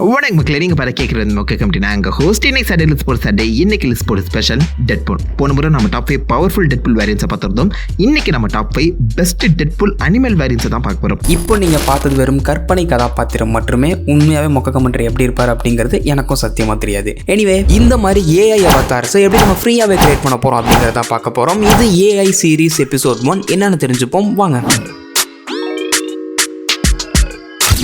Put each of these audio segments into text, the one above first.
வணக்கம் மக்களே, நீங்க பாரு கேட்கறது MokkaCommentry. நாங்க ஹோஸ்ட் இன்னைக்கு சாட்டர்டே ஸ்போர்ட்ஸ் சாட்டர்டே. இன்னைக்கு ஸ்போர்ட்ஸ் ஸ்பெஷல் டெட்பூல். போன முறை நம்ம டாப் 5 பவர்ஃபுல் டெட்பூல் வேரியன்ஸை பார்த்துருந்தோம். இன்னைக்கு நம்ம டாப் 5 பெஸ்ட் டெட்பூல் அனிமல் வேரியன்ஸை தான் பார்க்க போறோம். இப்போ நீங்க பார்த்தது வெறும் கற்பனை கதாபாத்திரம் மட்டுமே. உண்மையாவே MokkaCommentry எப்படி இருப்பார் அப்படிங்கிறது எனக்கும் சத்தியமா தெரியாது. எனிவே, இந்த மாதிரி AI அவதார்ஸ் எப்படி நம்ம ஃப்ரீயாவே கிரியேட் பண்ண போறோம் அப்படிங்கறத பார்க்க போறோம். இது AI சீரிஸ் எபிசோட் 1. என்னன்னு தெரிஞ்சுப்போம் வாங்க.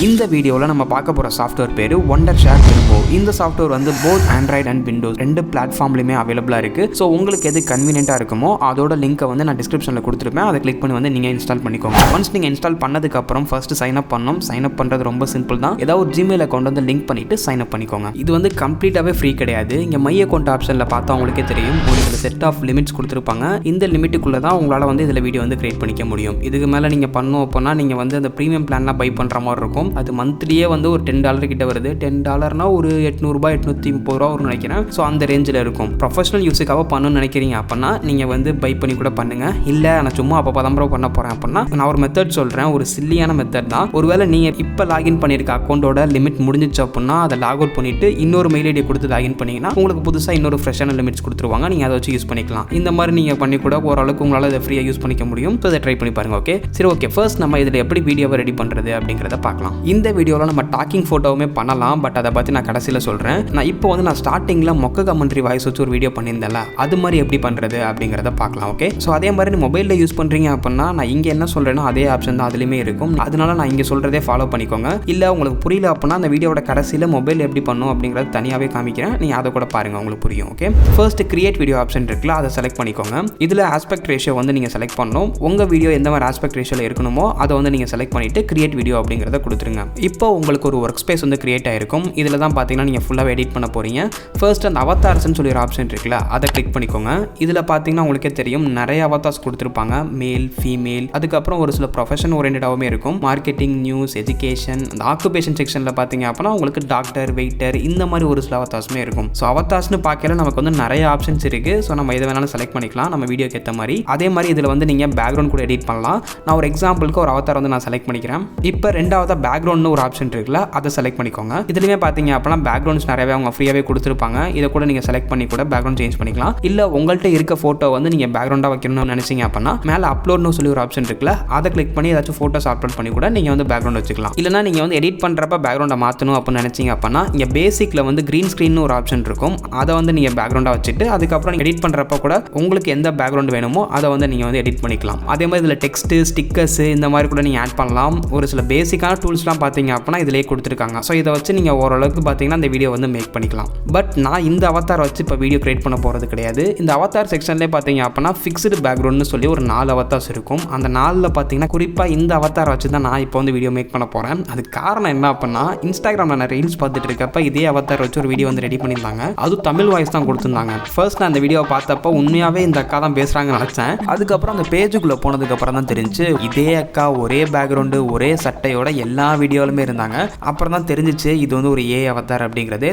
இந்த வீடியோவில் நம்ம பார்க்க போகிற சாஃப்ட்வேர் பேர் WonderShare VIRBO. இந்த சாஃப்ட்வேர் வந்து போத் ஆண்ட்ராய்டு அண்ட் விண்டோஸ் ரெண்டு பிளாட்ஃபார்ம்லையுமே அவைலபிளாக இருக்குது. ஸோ உங்களுக்கு எது கன்வீனியன்ட்டாக இருக்குமோ அதோட லிங்க்கை வந்து நான் டிஸ்கிரிப்ஷனில் கொடுத்துருப்பேன். அதை கிளிக் பண்ணி வந்து நீங்கள் இன்ஸ்டால் பண்ணிக்கோங்க. ஒன்ஸ் நீங்கள் இன்ஸ்டால் பண்ணதுக்கப்புறம் ஃபஸ்ட்டு சைன் அப் பண்ணணும். சைன் அப் பண்ணுறது ரொம்ப சிம்பிள் தான். ஏதாவது ஒரு ஜிமெயில் அக்கௌண்ட் வந்து லிங்க் பண்ணிவிட்டு சைன் அப் பண்ணிக்கோங்க. இது வந்து கம்ப்ளீட்டாகவே ஃப்ரீ கிடையாது. இங்கே மை அக்கௌண்ட் ஆப்ஷனில் பார்த்தா உங்களுக்கே தெரியும், ஒரு செட் ஆஃப் லிமிட்ஸ் கொடுத்துருப்பாங்க. இந்த லிமிட்டுக்குள்ளே தான் உங்களால் வந்து இதில் வீடியோ வந்து கிரியேட் பண்ணிக்க முடியும். இதுக்கு மேலே நீங்கள் பண்ணோம் அப்படின்னா நீங்கள் வந்து அந்த ப்ரீமியம் பிளான்லாம் பை பண்ணுற மாதிரி இருக்கும். அது மந்த்லியே வந்து ஒரு $10 கிட்ட வருது. $10 ஒரு $800 $830 வரும்னு நினைக்கிறேன். ஸோ அந்த ரேஞ்சில் இருக்கும். ப்ரொஃபஷனல் யூஸுக்காக பண்ணணும்னு நினைக்கிறீங்க அப்படின்னா நீங்கள் வந்து பை பண்ணி கூட பண்ணுங்க. இல்லை நான் சும்மா அப்போ பதம்பரம் பண்ண போகிறேன் அப்படின்னா நான் ஒரு மெத்தட் சொல்கிறேன். ஒரு சில்லியான மெத்தட் தான். ஒருவேளை நீங்கள் இப்போ லாகின் பண்ணியிருக்க அக்கௌண்ட்டோட லிமிட் முடிஞ்சிச்சு அப்படின்னா அதை லாக் அவுட் பண்ணிவிட்டு இன்னொரு மெயில் ஐடியை கொடுத்து லாகின் பண்ணிங்கன்னா உங்களுக்கு புதுசாக இன்னொரு ஃப்ரெஷ்ஷான லிமிட்ஸ் கொடுத்துருவாங்க. நீங்கள் அதை வச்சு யூஸ் பண்ணிக்கலாம். இந்த மாதிரி நீங்கள் பண்ணி கூட ஓரளவுக்கு உங்களால் இதை ஃப்ரீயாக யூஸ் பண்ணிக்க முடியும். ஸோ அதை ட்ரை பண்ணி பாருங்கள். ஓகே, சரி, ஓகே. ஃபர்ஸ்ட் நம்ம இதில் எப்படி வீடியோவை ரெடி பண்ணுறது அப்படிங்கிறத பார்க்கலாம். இந்த வீடியோவில் நம்ம டாக்கிங் ஃபோட்டோவுமே பண்ணலாம். பட் அதை பற்றி நான் கடைசியில் சொல்கிறேன். நான் ஸ்டார்டிங்கில் MokkaCommentry வாய்ஸ் வச்சு ஒரு வீடியோ பண்ணியிருந்தேன்ல, அது மாதிரி எப்படி பண்ணுறது அப்படிங்கிறத பார்க்கலாம். ஓகே, ஸோ அதே மாதிரி நீ மொபைலில் யூஸ் பண்ணுறீங்க அப்படின்னா நான் இங்கே என்ன சொல்கிறேனோ அதே ஆப்ஷன் தான் அதுலேயுமே இருக்கும். அதனால நான் இங்கே சொல்கிறதே ஃபாலோ பண்ணிக்கோங்க. இல்லை உங்களுக்கு புரியல அப்படின்னா அந்த வீடியோட கடைசியில் மொபைல் எப்படி பண்ணும் அப்படிங்கிறது தனியாகவே காமிக்கிறேன். நீங்கள் அதை கூட பாருங்கள், உங்களுக்கு புரியும். Okay, first create video option இருக்குல்ல, அதை செலக்ட் பண்ணிக்கோங்க. இதில் ஆஸ்பெக்ட் ரேஷியோ வந்து நீங்கள் செலக்ட் பண்ணணும். உங்கள் வீடியோ எந்த மாதிரி ஆஸ்பெக்ட் ரேஷியோவில் இருக்கணுமோ அதை வந்து நீங்கள் செலக்ட் பண்ணிவிட்டு கிரியேட் வீடியோ அப்படிங்கிறத கொடுத்துருங்க. இப்போ உங்களுக்கு ஒரு ஒர்க் ஸ்பேஸ் வந்து கிரியேட் ஆகிருக்கும். இதில் தான் பார்த்தீங்கன்னா நீங்கள் ஃபுல்லாக எடிட் பண்ண போகிறீங்க. ஃபர்ஸ்ட் அந்த அவதார்ஸ்ன்னு சொல்லி ஒரு ஆப்ஷன் இருக்குல்ல, அதை கிளிக் பண்ணிக்கோங்க. இதில் பார்த்தீங்கன்னா உங்களுக்கே தெரியும் நிறைய அவதார்ஸ் கொடுத்துருப்பாங்க. மேல், ஃபீமேல், அதுக்கப்புறம் ஒரு சில ப்ரொஃபஷன் ஓரியன்டாகவுமே இருக்கும். மார்க்கெட்டிங், நியூஸ், எஜுகேஷன், அந்த ஆக்குபேஷன் செக்ஷனில் பார்த்தீங்க அப்படின்னா உங்களுக்கு டாக்டர், வெயிட்டர், இந்த மாதிரி ஒரு சில அவதார்ஸுமே இருக்கும். ஸோ அவதார்ஸ்னு பார்க்கல நமக்கு வந்து நிறைய ஆப்ஷன்ஸ் இருக்குது. ஸோ நம்ம எதை வேணாலும் செலக்ட் பண்ணிக்கலாம் நம்ம வீடியோக்கு ஏற்ற மாதிரி. அதே மாதிரி இதில் வந்து நீங்கள் பேக்ரவுண்ட் கூட எடிட் பண்ணலாம். நான் ஒரு எக்ஸாம்பிளுக்கு ஒரு அவதார் வந்து நான் செலக்ட் பண்ணிக்கிறேன். இப்போ ரெண்டாவதாக பேக்ரவுண்ட்னு ஒரு ஆப்ஷன் இருக்குல்ல, அதை செலக்ட் பண்ணிக்கோங்க. இதுலேயுமே பார்த்தீங்க அப்படின்னா பேக்ரவுண்ட்ஸ் நிறையவே அவங்க ஃப்ரீயாகவே கொடுத்துருப்பாங்க. இதை கூட நீங்கள் செலக்ட் பண்ணி கூட பேக்ரவுண்ட் சேஞ்ச் பண்ணிக்கலாம். இல்லை உங்கள்கிட்ட இருக்க ஃபோட்டோ வந்து நீங்கள் பேக்ரவுண்டாக வைக்கணும்னு நினைச்சீங்க அப்படின்னா மேலே அப்லோட்னு சொல்லி ஒரு ஆப்ஷன் இருக்குல்ல, அதை கிளிக் பண்ணி ஏதாச்சும் ஃபோட்டோஸ் அப்லோட் பண்ணி கூட நீங்கள் வந்து பேக்ரவுண்ட் வச்சுக்கலாம். இல்லைனா நீங்கள் வந்து எடிட் பண்ணுறப்ப பேக்ரவுண்டை மாற்றணும் அப்படின்னு நினைச்சீங்க அப்படின்னா இங்கே பேசிக்கில் வந்து க்ரீன் ஸ்க்ரீன் ஒரு ஆப்ஷன் இருக்கும். அதை வந்து நீங்கள் பேக்ரவுண்டாக வச்சுட்டு அதுக்கப்புறம் நீங்கள் எடிட் பண்ணுறப்ப கூட உங்களுக்கு எந்த பேக்ரவுண்ட் வேணுமோ அதை வந்து நீங்கள் வந்து எடிட் பண்ணிக்கலாம். அதே மாதிரி இதில் டெக்ஸ்ட்டு, ஸ்டிக்கர்ஸ் இந்த மாதிரி கூட நீங்கள் ஆட் பண்ணலாம். ஒரு சில பேசிக்கான டூல்ஸ்லாம் பார்த்தீங்க அப்படின்னா இதிலே கொடுத்துருக்காங்க. ஸோ இதை வச்சு நீங்கள் ஓரளவுக்கு பார்த்தீங்கன்னா இந்த வீடியோ வந்து மேக் பண்ணிக்கலாம். பட் நான் இந்த அவதார் வச்சு இப்போ வீடியோ கிரியேட் பண்ண போகிறது கிடையாது. இந்த அவதார் செக்ஷன்லேயே பார்த்தீங்க அப்படின்னா ஃபிக்ஸ்டு பேக்ரவுண்ட்னு சொல்லி ஒரு 4 அவதார்ஸ் இருக்கும். அந்த 4ல் பார்த்தீங்கன்னா குறிப்பாக இந்த அவதார் வச்சு தான் நான் இப்போ வந்து வீடியோ மேக் பண்ண போகிறேன். அதுக்கு காரணம் என்ன அப்படின்னா இன்ஸ்டாகிராமில் நான் ரீல்ஸ் பார்த்துட்டு இருக்கப்ப இதே அவதார் வச்சு ஒரு வீடியோ வந்து ரெடி பண்ணியிருந்தாங்க. அதுவும் தமிழ் வாய்ஸ் தான் கொடுத்துருந்தாங்க. ஃபர்ஸ்ட் நான் அந்த வீடியோவை பார்த்தப்போ உண்மையாகவே இந்த அக்கா தான் பேசுகிறாங்கன்னு நினச்சேன். அதுக்கப்புறம் அந்த பேஜுக்குள்ளே போனதுக்கப்புறம் தான் தெரிஞ்சு இதே அக்கா ஒரே பேக்ரவுண்டு ஒரே சட்டையோட எல்லா வீடியோலுமே இருந்தாங்க. அப்புறம் தான் தெரிஞ்சிச்சு இது வந்து ஒரு ஏ அவதார் அப்படிங்கிறது.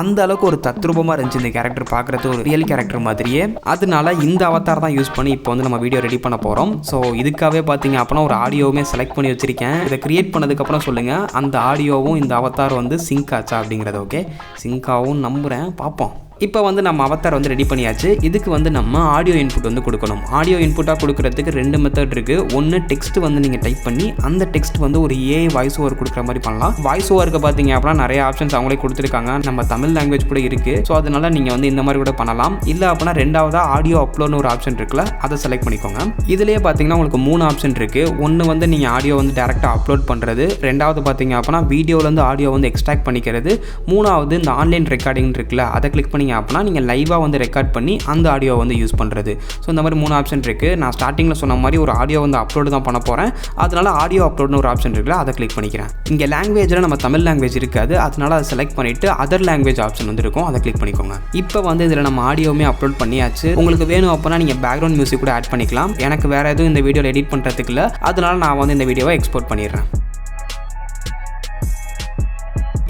அந்த அளவுக்கு ஒரு தத்ரூபமாக இருந்துச்சு இந்த கேரக்டர் பார்க்குறது, ஒரு ரியல் கேரக்டர் மாதிரியே. அதனால இந்த அவதார் தான் யூஸ் பண்ணி இப்போ வந்து நம்ம வீடியோ ரெடி பண்ண போகிறோம். ஸோ இதுக்காகவே பார்த்தீங்க அப்படின்னா ஒரு ஆடியோவுமே செலக்ட் பண்ணி வச்சிருக்கேன். இதை கிரியேட் பண்ணதுக்கப்புறம் சொல்லுங்கள் அந்த ஆடியோவும் இந்த அவதார் வந்து சிங்க் ஆச்சா அப்படிங்கிறது. ஓகே, சிங்க் ஆகும் நம்புகிறேன், பார்ப்போம். இப்போ வந்து நம்ம அவதார் வந்து ரெடி பண்ணியாச்சு. இதுக்கு வந்து நம்ம ஆடியோ இன்புட் வந்து கொடுக்கணும். ஆடியோ இன்புட்டாக கொடுக்கறதுக்கு 2 மெத்தட் இருக்குது. ஒன்று டெக்ஸ்ட் வந்து நீங்கள் டைப் பண்ணி அந்த டெக்ஸ்ட் வந்து ஒரு ஏஐ வாய்ஸ் ஓவர் கொடுக்குற மாதிரி பண்ணலாம். வாய்ஸ் ஓவருக்கு பார்த்தீங்க அப்படின்னா நிறைய ஆப்ஷன்ஸ் அவங்களே கொடுத்துருக்காங்க. நம்ம தமிழ் லாங்குவேஜ் கூட இருக்குது. ஸோ அதனால நீங்கள் வந்து இந்த மாதிரி கூட பண்ணலாம். இல்லை அப்படின்னா ரெண்டாவதாக ஆடியோ அப்லோட்னு ஒரு ஆப்ஷன் இருக்குல்ல, அதை செலக்ட் பண்ணிக்கோங்க. இதுலேயே பார்த்தீங்கன்னா உங்களுக்கு 3 ஆப்ஷன் இருக்குது. ஒன்று வந்து நீங்கள் ஆடியோ வந்து டேரெக்டாக அப்லோட் பண்ணுறது. ரெண்டாவது பார்த்தீங்க அப்படின்னா வீடியோலேருந்து ஆடியோ வந்து எக்ஸ்ட்ராக்ட் பண்ணிக்கிறது. மூணாவது இந்த ஆன்லைன் ரெக்கார்டிங் இருக்குல்ல, அதை கிளிக் பண்ணி அப்படின்னா நீங்கள் லைவாக வந்து ரெக்கார்ட் பண்ணி அந்த ஆடியோ வந்து யூஸ் பண்ணுறது. ஸோ இந்த மாதிரி 3 ஆப்ஷன் இருக்குது. நான் ஸ்டார்டிங்கில் சொன்ன மாதிரி ஒரு ஆடியோ வந்து அப்லோடு தான் பண்ண போகிறேன். அதனால ஆடியோ அப்லோட்னு ஒரு ஆப்ஷன் இருக்குல்ல, அதை கிளிக் பண்ணிக்கிறேன். இங்கே லாங்குவேஜில் நம்ம தமிழ் லாங்குவேஜ் இருக்காது. அதனால அதை செலக்ட் பண்ணிவிட்டு அதர் லாங்குவேஜ் ஆப்ஷன் வந்து இருக்கும், அதை கிளிக் பண்ணிக்கோங்க. இப்போ வந்து இதில் நம்ம ஆடியோவுமே அப்லோட் பண்ணியாச்சு. உங்களுக்கு வேணும் அப்படின்னா நீங்கள் பேக்ரவுண்ட் மியூசிக் கூட ஆட் பண்ணிக்கலாம். எனக்கு வேறு எதுவும் இந்த வீடியோவில் எடிட் பண்ணுறதுக்கு இல்லை. அதனால நான் வந்து இந்த வீடியோவை எக்ஸ்போர்ட் பண்ணிடுறேன்.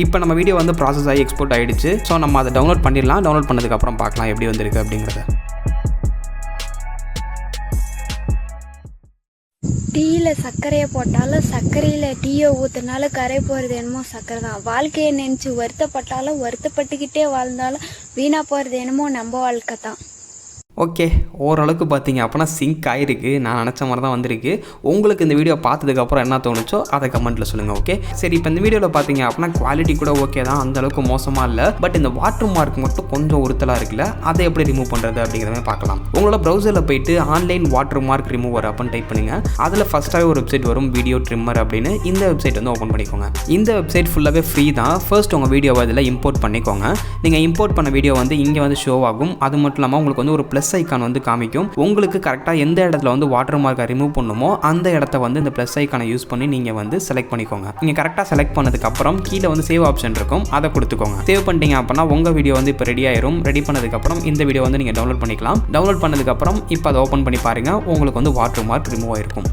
இப்போ நம்ம வீடியோ வந்து ப்ராசஸ் ஆகி எக்ஸ்போர்ட் ஆகிடுச்சு. ஸோ நம்ம அதை டவுன்லோட் பண்ணிடலாம். டவுன்லோட் பண்ணதுக்கப்புறம் பார்க்கலாம் எப்படி வந்திருக்கு அப்படிங்கிறத. டீயில் சர்க்கரையை போட்டாலும் சர்க்கரையில் டீயை ஊற்றுனாலும் கரை போகிறது என்னமோ சர்க்கரை தான். வாழ்க்கையை நினச்சி வருத்தப்பட்டாலும் வருத்தப்பட்டுக்கிட்டே வாழ்ந்தாலும் வீணாக போகிறது என்னமோ நம்ம வாழ்க்கை தான். ஓகே, ஓரளவுக்கு பார்த்தீங்க அப்படின்னா சிங்க் ஆகிருக்கு. நான் நினச்ச மாதிரி தான் வந்திருக்கு. உங்களுக்கு இந்த வீடியோ பார்த்ததுக்கப்புறம் என்ன தோணுச்சோ அதை கமெண்ட்டில் சொல்லுங்கள். ஓகே, சரி, இப்போ இந்த வீடியோவில் பார்த்தீங்க அப்படின்னா குவாலிட்டி கூட ஓகே தான், அந்தளவுக்கு மோசமாக இல்லை. பட் இந்த வாட்டர் மார்க் மட்டும் கொஞ்சம் உறுத்தலாக இருக்குல்ல, அதை எப்படி ரிமூவ் பண்ணுறது அப்படிங்கிறத பார்க்கலாம். உங்களோட ப்ரௌசரில் போயிட்டு ஆன்லைன் வாட்டர் மார்க் ரிமூவர் அப்படின்னு டைப் பண்ணுங்கள். அதில் ஃபஸ்ட்டாகவே ஒரு வெப்சைட் வரும், வீடியோ ட்ரிம்மர் அப்படின்னு. இந்த வெப்சைட் வந்து ஓப்பன் பண்ணிக்கோங்க. இந்த வெப்சைட் ஃபுல்லாகவே ஃப்ரீ தான். ஃபர்ஸ்ட் உங்கள் வீடியோவை அதில் இம்போர்ட் பண்ணிக்கோங்க. நீங்கள் இம்போர்ட் பண்ண வீடியோ வந்து இங்கே வந்து ஷோ ஆகும். அது மட்டும் இல்லாமல் உங்களுக்கு வந்து ஒரு ப்ளஸ் ஐக்கான் வந்து காமிக்கும். உங்களுக்கு கரெக்டாக எந்த இடத்துல வந்து வாட்டர் மார்க்கை ரிமூவ் பண்ணுமோ அந்த இடத்த வந்து இந்த ப்ளஸ் ஐக்கானை யூஸ் பண்ணி நீங்கள் வந்து செலக்ட் பண்ணிக்கோங்க. நீங்கள் கரெக்டாக செலக்ட் பண்ணதுக்கு அப்புறம் கீழே வந்து சேவ் ஆப்ஷன் இருக்கும், அதை கொடுத்துக்கோங்க. சேவ் பண்ணிட்டீங்க அப்படின்னா உங்கள் வீடியோ வந்து இப்போ ரெடி ஆயிரும். ரெடி பண்ணதுக்கப்புறம் இந்த வீடியோ வந்து நீங்கள் டவுன்லோட் பண்ணிக்கலாம். டவுன்லோட் பண்ணதுக்கப்புறம் இப்போ அதை ஓப்பன் பண்ணி பாருங்கள், உங்களுக்கு வந்து வாட்டர் மார்க் ரிமூவ் ஆயிருக்கும்.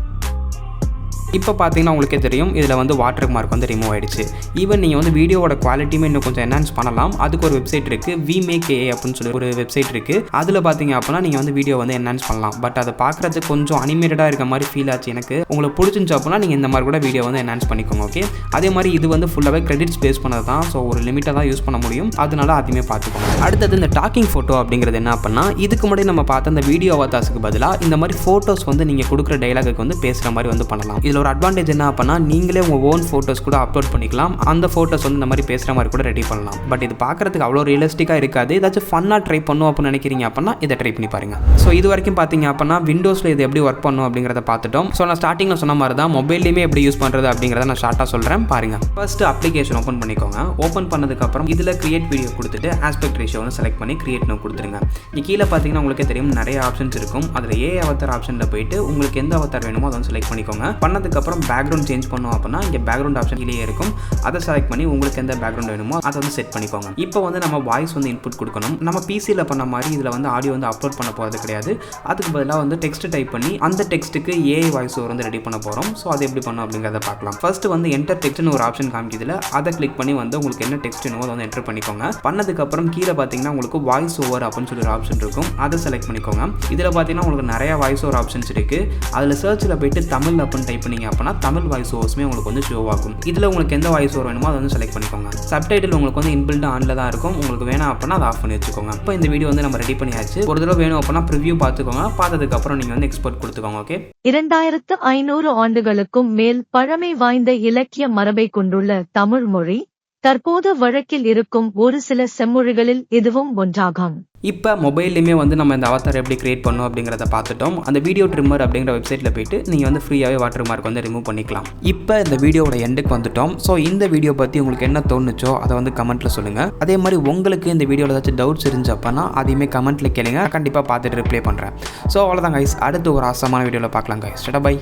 இப்போ பார்த்தீங்கன்னா உங்களுக்கே தெரியும், இதில் வந்து வாட்டர் மார்க் வந்து ரிமூவ் ஆயிடுச்சு. ஈவன் நீங்கள் வந்து வீடியோட குவாலிட்டியுமே இன்னும் கொஞ்சம் என்ஹான்ஸ் பண்ணலாம். அதுக்கு ஒரு வெப்சைட் இருக்குது, VMake அப்படின்னு சொல்லி ஒரு வெப்சைட் இருக்குது. அதில் பார்த்தீங்க அப்படின்னா நீங்கள் வந்து வீடியோ வந்து என்ஹான்ஸ் பண்ணலாம். பட் அதை பார்க்குறதுக்கு கொஞ்சம் அனிமேட்டடாக இருக்க மாதிரி ஃபீல் ஆச்சு எனக்கு. உங்களுக்கு பிடிச்சிருந்துச்சு அப்படின்னா நீங்கள் இந்த மாதிரி கூட வீடியோ வந்து என்ஹான்ஸ் பண்ணிக்கோங்க. ஓகே, அதே மாதிரி இது வந்து ஃபுல்லாகவே கிரெடிட்ஸ் பேஸ் பண்ணது தான். ஸோ ஒரு லிமிட்டாக தான் யூஸ் பண்ண முடியும், அதனால அதையுமே பார்த்துக்கோங்க. அடுத்தது இந்த டாக்கிங் ஃபோட்டோ அப்படிங்கிறது என்ன அப்படின்னா, இதுக்கு முன்னாடி நம்ம பார்த்த அந்த வீடியோ அவதாஸுக்கு பதிலாக இந்த மாதிரி ஃபோட்டோஸ் வந்து நீங்கள் கொடுக்குற டைலாகுக்கு வந்து பேசுகிற மாதிரி வந்து பண்ணலாம். இதில் ஒரு அட்வான்டேஜ் என்ன அப்படின்னா, நீங்களே உங்கள் ஓன் ஃபோட்டோஸ் கூட அப்லோட் பண்ணிக்கலாம். அந்த ஃபோட்டோஸ் வந்து இந்த மாதிரி பேசுகிற மாதிரி கூட ரெடி பண்ணலாம். பட் இது பார்க்குறதுக்கு அவ்வளோ ரியலிஸ்டிக்காக இருக்காது. ஏதாச்சும் ஃபன்னாக ட்ரை பண்ணும் அப்படின்னு நினைக்கிறீங்க அப்படின்னா இதை ட்ரை பண்ணி பாருங்கள். ஸோ இது வரைக்கும் பார்த்தீங்க அப்படின்னா விண்டோஸில் இது எப்படி ஒர்க் பண்ணும் அப்படிங்கிறத பார்த்துட்டோம். ஸோ நான் ஸ்டார்டிங்கில் சொன்ன மாதிரி தான் மொபைல்லையுமே எப்படி யூஸ் பண்ணுறது அப்படிங்கிறத நான் ஷார்ட்டாக சொல்கிறேன் பாருங்கள். ஃபர்ஸ்ட் அப்ளிகேஷன் ஓப்பன் பண்ணிக்கோங்க. ஓப்பன் பண்ணதுக்கப்புறம் இதில் கிரியேட் வீடியோ கொடுத்துட்டு ஆஸ்பெக்ட் ரேஷியோ வந்து செலக்ட் பண்ணி கிரியேட் நோ கொடுத்துருங்க. நீ கீழே பார்த்தீங்கன்னா உங்களுக்கே தெரியும் நிறைய ஆப்ஷன்ஸ் இருக்கும். அதில் அவதார் ஆப்ஷனில் போயிட்டு உங்களுக்கு எந்த அவதார் வேணுமோ அதை வந்து செலக்ட் பண்ணிக்கோங்க. பண்ணதுக்கப்புறம் பேக்ரவுண்ட் சேஞ்ச் பண்ணோம் அப்படின்னா இங்கே பேக்ரவுண்ட் ஆப்ஷன் கீழே இருக்கும். அதை செலக்ட் பண்ணி உங்களுக்கு எந்த பேக்ரவுண்ட் வேணுமோ அதை வந்து செட் பண்ணிக்கோங்க. இப்போ வந்து நம்ம வாய்ஸ் வந்து இன்புட் கொடுக்கணும். நம்ம பிசியில் பண்ண மாதிரி இதில் வந்து ஆடியோ வந்து அப்லோட் பண்ண போகிறது கிடையாது. அதுக்கு பதிலாக வந்து டெக்ஸ்ட் டைப் பண்ணி அந்த டெக்ஸ்ட்டுக்கு AI வாய்ஸ் ஓவர் வந்து ரெடி பண்ண போகிறோம். ஸோ அது எப்படி பண்ணோம் அப்படிங்கிறத பார்க்கலாம். ஃபர்ஸ்ட் வந்து என்டர் டெக்ஸ்ட்னு ஒரு ஆப்ஷன் காமிக்குதுல, அதை கிளிக் பண்ணி வந்து உங்களுக்கு என்ன டெக்ஸ்ட் வேணுமோ அதை வந்து என்டர் பண்ணிக்கோங்க. பண்ணதுக்கப்புறம் கீழே பார்த்தீங்கன்னா உங்களுக்கு வாய்ஸ் ஓவர் அப்படின்னு சொல்லி ஒரு ஆப்ஷன் இருக்கும், அதை செலக்ட் பண்ணிக்கோங்க. இதில் பார்த்தீங்கன்னா உங்களுக்கு நிறைய வாய்ஸ் ஓவர் ஆப்ஷன்ஸ் இருக்குது. அதில் சர்ச்சில் போயிட்டு தமிழ் அப்படின்னு டைப் பண்ணிங்க அப்படின்னா தமிழ் வாய்ஸ் ஓவர்ஸுமே உங்களுக்கு வந்து ஷோ ஆகும். இதில் உங்களுக்கு எந்த வாய்ஸ் ஓவர் வேணுமோ அதை வந்து செலக்ட் பண்ணிக்கோங்க. சப்டைட்டில் உங்களுக்கு வந்து இன்பில்ட் ஆன்ல தான் இருக்கும். உங்களுக்கு வேணும் அப்படின்னா அதை ஆஃப் பண்ணி வச்சுக்கோங்க. இப்போ இந்த வீடியோ வந்து நம்ம ரெடி பண்ணியாச்சு. ஒரு தடவை வேணும் அப்படின்னா ப்ரிவ்யூ பார்த்துக்கோங்க. பார்த்ததுக்கப்புறம் நீங்கள் வந்து எக்ஸ்போர்ட் கொடுத்துக்கோங்க. ஓகே, 2500 ஆண்டுகளுக்கும் மேல் பழமை வாய்ந்த இலக்கிய மரபை கொண்டுள்ள தமிழ் மொழி தற்போது வழக்கில் இருக்கும் ஒரு சில செம்மொழிகளில் இதுவும் ஒன்றாகும். இப்போ மொபைல்லையுமே வந்து நம்ம இந்த அவதார் எப்படி கிரியேட் பண்ணணும் அப்படிங்கிறத பார்த்துட்டோம். அந்த வீடியோ ட்ரிம்மர் அப்படிங்கிற வெப்சைட்டில் போயிட்டு நீங்கள் வந்து ஃப்ரீயாகவே வாட்டர் மார்க் வந்து ரிமூவ் பண்ணிக்கலாம். இப்போ இந்த வீடியோவோட எண்டுக்கு வந்துட்டோம். ஸோ இந்த வீடியோ பற்றி உங்களுக்கு என்ன தோணுச்சோ அதை வந்து கமெண்ட்டில் சொல்லுங்கள். அதே மாதிரி உங்களுக்கு இந்த வீடியோவில் ஏதாச்சும் டவுட்ஸ் இருந்துச்சு அப்படின்னா அதையுமே கமெண்ட்டில் கேளுங்க, கண்டிப்பாக பார்த்துட்டு ரிப்ளை பண்ணுறேன். ஸோ அவ்வளோதான் கைஸ், அடுத்து ஒரு ஆசமான வீடியோவில் பார்க்கலாம் கைஸ். பை.